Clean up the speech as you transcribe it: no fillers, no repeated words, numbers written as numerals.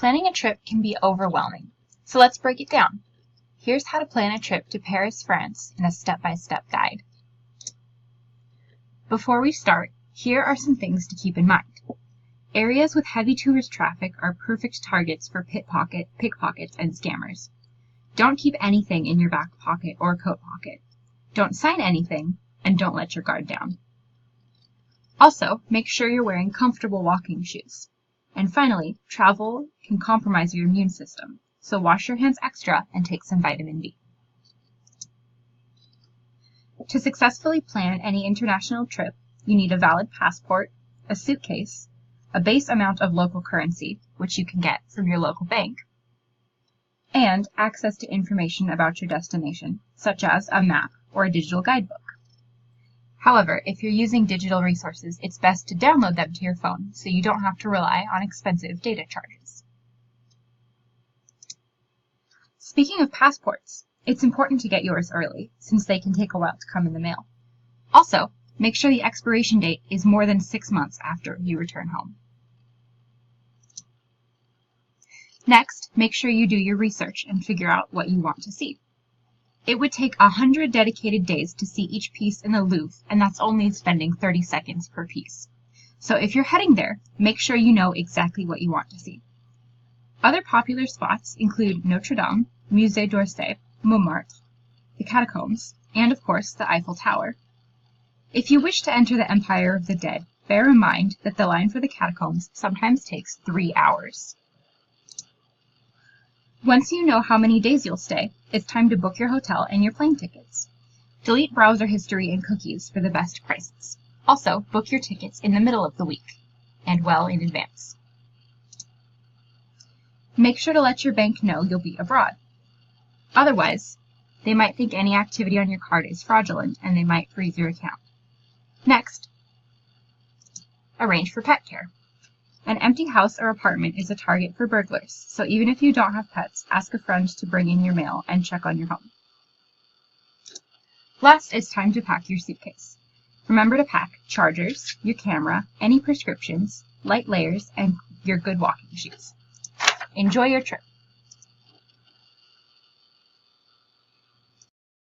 Planning a trip can be overwhelming, so let's break it down. Here's how to plan a trip to Paris, France in a step-by-step guide. Before we start, here are some things to keep in mind. Areas with heavy tourist traffic are perfect targets for pickpockets, and scammers. Don't keep anything in your back pocket or coat pocket. Don't sign anything, and don't let your guard down. Also, make sure you're wearing comfortable walking shoes. And finally, travel can compromise your immune system, so wash your hands extra and take some vitamin D. To successfully plan any international trip, you need a valid passport, a suitcase, a base amount of local currency, which you can get from your local bank, and access to information about your destination, such as a map or a digital guidebook. However, if you're using digital resources, it's best to download them to your phone so you don't have to rely on expensive data charges. Speaking of passports, it's important to get yours early, since they can take a while to come in the mail. Also, make sure the expiration date is more than 6 months after you return home. Next, make sure you do your research and figure out what you want to see. It would take 100 dedicated days to see each piece in the Louvre, and that's only spending 30 seconds per piece. So if you're heading there, make sure you know exactly what you want to see. Other popular spots include Notre Dame, Musée d'Orsay, Montmartre, the Catacombs, and of course the Eiffel Tower. If you wish to enter the Empire of the Dead, bear in mind that the line for the catacombs sometimes takes 3 hours. Once you know how many days you'll stay, it's time to book your hotel and your plane tickets. Delete browser history and cookies for the best prices. Also, book your tickets in the middle of the week, and well in advance. Make sure to let your bank know you'll be abroad. Otherwise, they might think any activity on your card is fraudulent and they might freeze your account. Next, arrange for pet care. An empty house or apartment is a target for burglars, so even if you don't have pets, ask a friend to bring in your mail and check on your home. Last, it's time to pack your suitcase. Remember to pack chargers, your camera, any prescriptions, light layers, and your good walking shoes. Enjoy your trip!